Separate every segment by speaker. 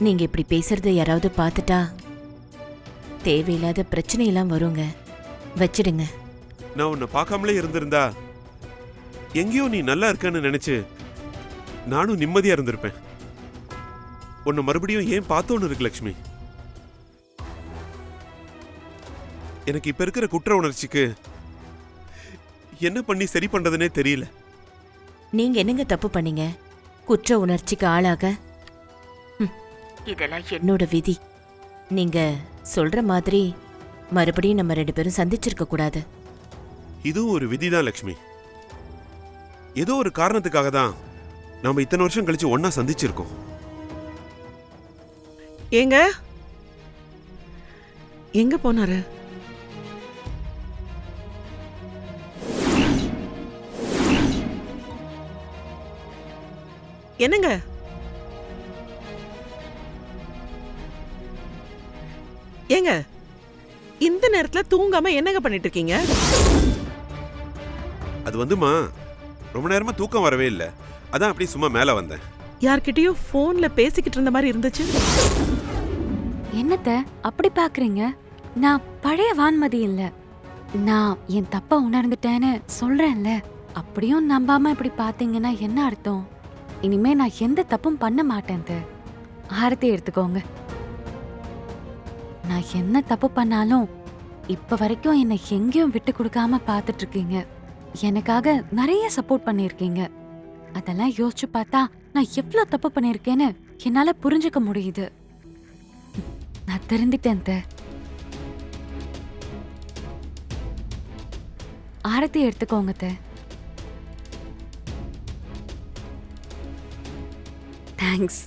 Speaker 1: நீங்க இப்படி பேசுறத யாராவது பார்த்துட்டா தேவையில்லாத பிரச்சனையெல்லாம் வருங்க. வச்சிடுங்க.
Speaker 2: நான் உன்னை பார்க்காமலே இருந்திருந்தா எங்கேயோ நீ நல்லா இருக்கன்னு நினைச்சு நானும் நிம்மதியா இருந்திருப்பேன். உன்னை மறுபடியும் ஏன் பார்த்தோன்னு இருக்கு லக்ஷ்மி. எனக்கு இப்ப இருக்கிற குற்ற உணர்ச்சிக்கு என்ன பண்ணி சரி பண்றதுனே தெரியல.
Speaker 1: நீங்க என்னங்க தப்பு பண்ணீங்க குற்ற உணர்ச்சிக்கு ஆளாக? இதெல்லாம் என்னோட விதி. நீங்க சொல்ற மாதிரி மறுபடியும் நம்ம 2 பேரும் சந்திச்சிருக்க கூடாது.
Speaker 2: இதுவும் ஒரு விதிதான் லக்ஷ்மி. ஏதோ ஒரு காரணத்துக்காக தான் நாம இத்தனை வருஷம் கழிச்சு ஒன்னா சந்திச்சிருக்கோம்.
Speaker 3: ஏங்க எங்க போனாரு? என்னங்க ஏங்க இந்த நேரத்துல தூங்காம என்னங்க பண்ணிட்டு இருக்கீங்க?
Speaker 2: அது வந்துமா ரொம்ப நேரமா தூக்கம் வரவே இல்லை. அதான் அப்படி சும்மா மேல வந்தேன்.
Speaker 3: யார்கிட்டயும் போன்ல பேசிக்கிட்டு இருந்த மாதிரி இருந்துச்சு.
Speaker 4: என்னத்த அப்படி பாக்குறீங்க? நான் பழைய வான்மதி இல்ல. நான் என் தப்ப உணர்ந்துட்டேன்னு சொல்றேன்ல. அப்படியும் நம்பாம இப்படி பாத்தீங்கன்னா என்ன அர்த்தம்? இனிமே நான் எந்த தப்பும் பண்ண மாட்டேன். ஆரத்தி எடுத்துக்கோங்க. நான் என்ன தப்பு பண்ணாலும் இப்ப வரைக்கும் என்னை எங்கேயும் விட்டு கொடுக்காம பாத்துட்டு இருக்கீங்க. எனக்காக நிறைய சப்போர்ட் பண்ணிருக்கீங்க. அதெல்லாம் யோசிச்சு பார்த்தா நான் எவ்வளவு தப்பு பண்ணிருக்கேன்னு என்னால புரிஞ்சுக்க முடியுது. நான் தெரிந்துட்டேன். ஆரத்தி எடுத்துக்கோங்க. தேங்க்ஸ்.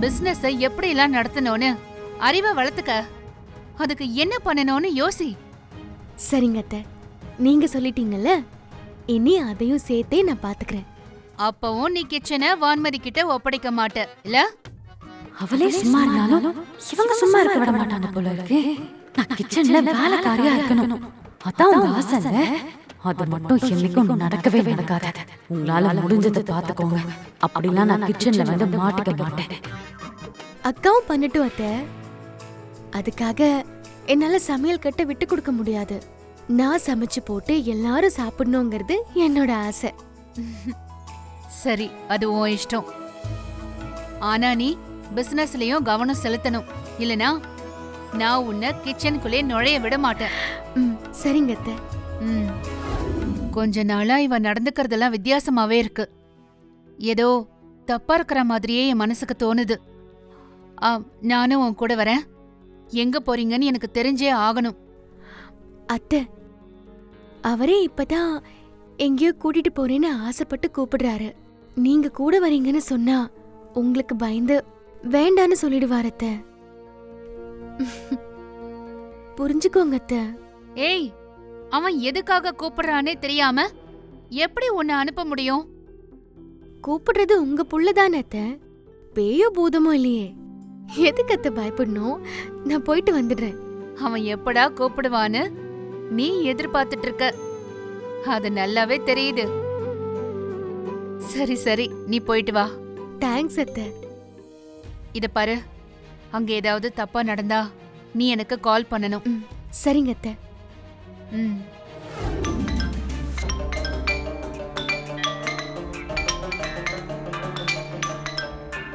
Speaker 5: பிசினஸ் எப்படி எல்லாம் நடத்தணும்னு அறிவை வளர்த்துக்க. அதுக்கு என்ன பண்ணணும்னு யோசி.
Speaker 6: சரிங்க அத்தை, நீங்க சொல்லிட்டீங்கல்ல, இனி அதையும் சேர்த்தே நான் பாத்துக்கிறேன்.
Speaker 5: அப்பவும் நீ கிச்சனை வான்மதி கிட்ட ஒப்படைக்க மாட்ட இல்ல?
Speaker 4: அவளே சும்மா இருந்தாலும் இவங்க சும்மா இருக்க விட மாட்டாங்க போல இருக்கு. நான் கிச்சன்ல வேலைக்காரியா இருக்கணும். அதான் உங்க ஆசை. அது மட்டும் என்னைக்கும் நடக்கவே நடக்காது. உங்களால முடிஞ்சதை பாத்துக்கோங்க. அப்படிலாம் நான் கிச்சன்ல வந்து மாட்டிக்க மாட்டேன்.
Speaker 6: அக்காவும் பண்ணட்டும் அத்தை. அதுக்காக என்னால சமையல் கட்ட விட்டு கொடுக்க முடியாது. நான் சமைச்சு போட்டு எல்லாரும் சாப்பிடணுங்கிறது என்னோட ஆசை.
Speaker 5: சரி, அது உன் இஷ்டம். ஆனா நீ பிசினஸ்லயும் கவனம் செலுத்தணும். இல்லனா நான் உன்னை கிச்சனுக்குள்ளே நுழைய விட மாட்டேன்.
Speaker 6: சரிங்க அத்தை.
Speaker 5: கொஞ்ச நாளா இவ நடந்துக்கிறதெல்லாம் வித்தியாசமாவே இருக்கு. ஏதோ தப்பா இருக்கிற மாதிரியே என் மனசுக்கு தோணுது. நானும் உன் கூட வரேன். எங்க போறீங்கன்னு எனக்கு தெரிஞ்சே ஆகணும்.
Speaker 6: அத்தை, அவரே இப்பதான் எங்கேயோ கூட்டிட்டு போறேன்னு ஆசைப்பட்டு கூப்பிடுறாரு. நீங்க கூட வரீங்கன்னு சொன்னா உங்களுக்கு பயந்து வேண்டான்னு சொல்லிடுவார் அத்தை. புரிஞ்சுக்கோங்க அத்தை.
Speaker 5: ஏய், அவன் எதுக்காக கூப்பிடுறானே தெரியாம எப்படி உன்னை அனுப்ப முடியும்?
Speaker 6: கூப்பிடுறது உங்க புள்ளதானே அத்தை. பேயோ பூதமோ இல்லையே. எதுக்கு அத்தை பயப்படணும்? நான் போயிட்டு வந்துடுறேன்.
Speaker 5: அவன் எப்படா கூப்பிடுவான்னு நீ எதிர்பார்த்துட்டு இருக்க. அது நல்லாவே தெரியுது. சரி சரி, நீ போயிட்டு வா.
Speaker 6: தேங்க்ஸ் அத்தை.
Speaker 5: இத பாரு, அங்க ஏதாவது தப்பா நடந்தா நீ எனக்கு கால் பண்ணணும்.
Speaker 6: சரிங்க அத்தை.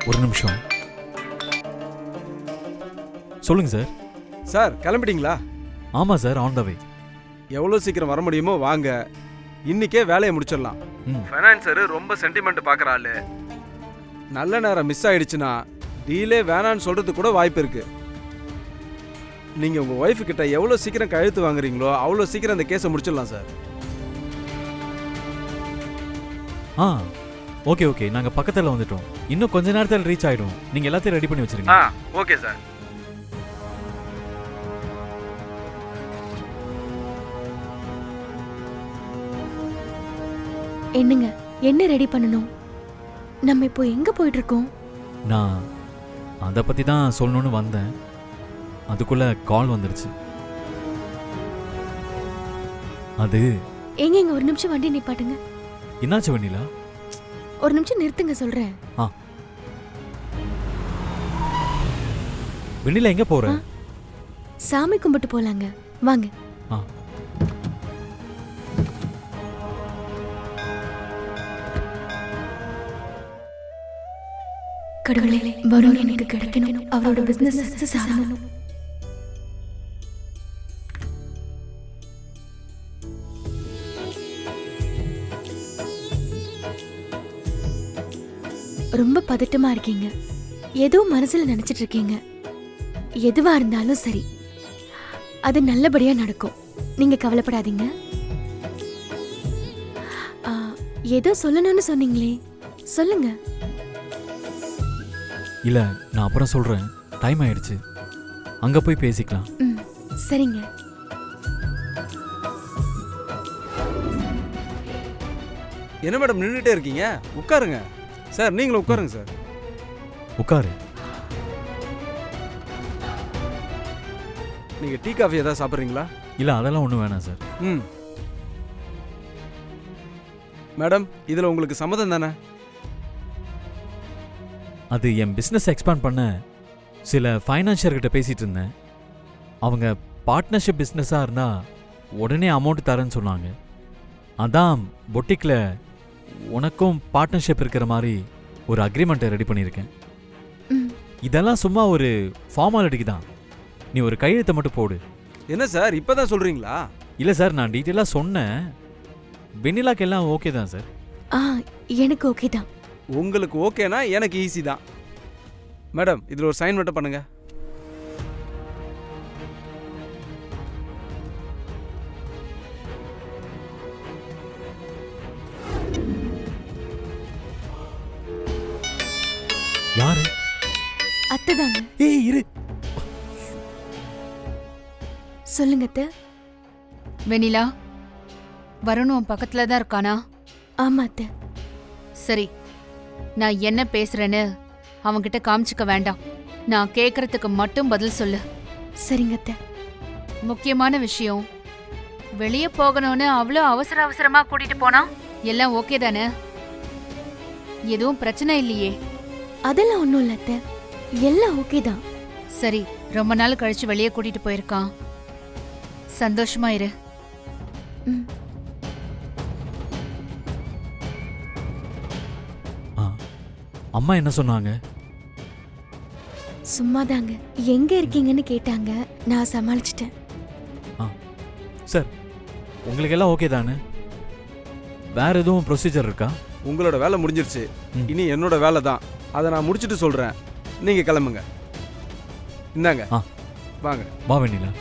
Speaker 7: ஒரு நிமிஷம். சொல்லுங்க சார்.
Speaker 8: சார் கிளம்பிட்டீங்களா?
Speaker 7: ஆமாம் சார், ஆன் த வே.
Speaker 8: எவ்வளோ சீக்கிரம் வர முடியுமோ வாங்க. இன்னைக்கே வேலையை முடிச்சிடலாம். ஃபைனான்சரு ரொம்ப சென்டிமெண்ட் பார்க்குற ஆளு. நல்ல நேரம் மிஸ் ஆயிடுச்சுன்னா டீலே வேணான்னு சொல்றது கூட வாய்ப்பு இருக்கு. நீங்க உங்க ஒய்ஃபு கிட்ட எவ்வளோ சீக்கிரம் கழுத்து வாங்குறீங்களோ அவ்வளோ சீக்கிரம் அந்த கேஸை முடிச்சிடலாம் சார்.
Speaker 7: ஓகே ஓகே, நாங்கள் பக்கத்தில் வந்துட்டோம். இன்னும் கொஞ்ச நேரத்தில் ரீச் ஆகிடும். நீங்கள் எல்லாத்தையும் ரெடி பண்ணி வச்சிருங்க.
Speaker 8: Okay sir.
Speaker 6: என்னங்க, என்ன ரெடி பண்ணணும்? நம்ம இப்போ எங்க போயிட்டு இருக்கோம்?
Speaker 7: நான் அதை பற்றி தான் சொல்லணும்னு வந்தேன். அதுக்குள்ள கால் வந்துருச்சு. அது
Speaker 6: எங்க ஒரு நிமிஷம் வண்டி நிப்பாட்டுங்க.
Speaker 7: என்னாச்சு வெண்ணிலா?
Speaker 6: ஒரு நிமிஷம் நிறுத்துங்க சொல்றேன்.
Speaker 7: வெண்ணிலா எங்க போற?
Speaker 6: சாமி கும்பிட்டு போலாங்க, வாங்க.
Speaker 7: ஆ.
Speaker 6: கடவுளே, வருண் எனக்கு கிடைக்கணும், அவரோட பிசினஸ் சக்சஸ் ஆகணும். ரொம்ப பதட்டமா இருக்கீங்க, ஏதோ மனசுல நினைச்சிட்டு இருக்கீங்க. எதுவா இருந்தாலும் சரி, அது நல்லபடியா நடக்கும், நீங்க கவலைப்படாதீங்க. ஏதோ சொல்லணும்னு சொன்னீங்களே, சொல்லுங்க.
Speaker 7: இல்ல, நான் அப்புறம் சொல்றேன். டைம் ஆயிடுச்சு, அங்க போய் பேசிக்கலாம்.
Speaker 6: சரிங்க.
Speaker 8: என்ன மேடம் நின்றுட்டே இருக்கீங்க? உட்காருங்க சார். நீங்களும் உட்காருங்க சார்.
Speaker 7: உட்காரு.
Speaker 8: நீங்க டீ காஃபி ஏதாவது சாப்பிட்றீங்களா?
Speaker 7: இல்ல, அதெல்லாம் ஒன்றும் வேணாம் சார்.
Speaker 8: மேடம், இதில் உங்களுக்கு சம்மதம் தானே?
Speaker 7: அது என் பிஸ்னஸ் எக்ஸ்பேண்ட் பண்ண சில ஃபைனான்ஷியர்கிட்ட பேசிட்டு இருந்தேன். அவங்க பார்ட்னர்ஷிப் பிஸ்னஸாக இருந்தால் உடனே அமௌண்ட் தரேன்னு சொன்னாங்க. அதான் பொட்டிக்கில் உனக்கும் பார்ட்னர்ஷிப் இருக்கிற மாதிரி ஒரு அக்ரிமெண்ட்டை ரெடி பண்ணியிருக்கேன். இதெல்லாம் சும்மா ஒரு ஃபார்மாலிட்டிக்கு தான். நீ ஒரு கையெழுத்தை மட்டும் போடு.
Speaker 8: என்ன சார் இப்போ தான் சொல்கிறீங்களா?
Speaker 7: இல்லை சார், நான் டீட்டெயிலாக சொன்னேன். வெண்ணிலாக்கு எல்லாம் ஓகே தான் சார்.
Speaker 6: எனக்கு ஓகே தான்.
Speaker 8: உங்களுக்கு ஓகேனா எனக்கு ஈஸி தான். மேடம், இதில் ஒரு சைன் மட்டும் பண்ணுங்க.
Speaker 7: யாரு?
Speaker 6: அத்தைதாங்க.
Speaker 7: ஏய் இரு.
Speaker 6: சொல்லுங்க அத்தை.
Speaker 5: வெண்ணிலா, வருண் உன் பக்கத்துல தான் இருக்கானா?
Speaker 6: ஆமா அத்தை.
Speaker 5: சரி, நான் என்ன பேசுறேன்னு அவன்கிட்ட காமிச்சுக்க வேண்டாம். நான் கேக்குறதுக்கு மட்டும் பதில் சொல்லு.
Speaker 6: சரிங்க அத்தை.
Speaker 5: முக்கியமான விஷயம், வெளியே போகணும்னு அவ்வளோ அவசர அவசரமா கூட்டிட்டு போனா எல்லாம் ஓகே தானே? எதுவும் பிரச்சனை இல்லையே?
Speaker 6: அதெல்லாம் ஒன்றும் இல்லை அத்தை, எல்லாம் ஓகே தான்.
Speaker 5: சரி, ரொம்ப நாள் கழிச்சு வெளியே கூட்டிட்டு போயிருக்கான், சந்தோஷமா இரு.
Speaker 7: அம்மா என்ன சொன்னாங்க?
Speaker 6: சும்மாதாங்க, எங்க இருக்கீங்கன்னு கேட்டாங்க, நான் சமாளிச்சிட்டேன்.
Speaker 7: சார், உங்களுக்கு எல்லாம் ஓகே தானே? வேற எதுவும் ப்ரொசீஜர் இருக்கா?
Speaker 8: உங்களோட வேலை முடிஞ்சிருச்சு. இனி என்னோட வேலை தான். அதை நான் முடிச்சுட்டு சொல்கிறேன். நீங்கள் கிளம்புங்க. இந்தாங்க, வாங்க.
Speaker 7: வா வெண்ணிலா.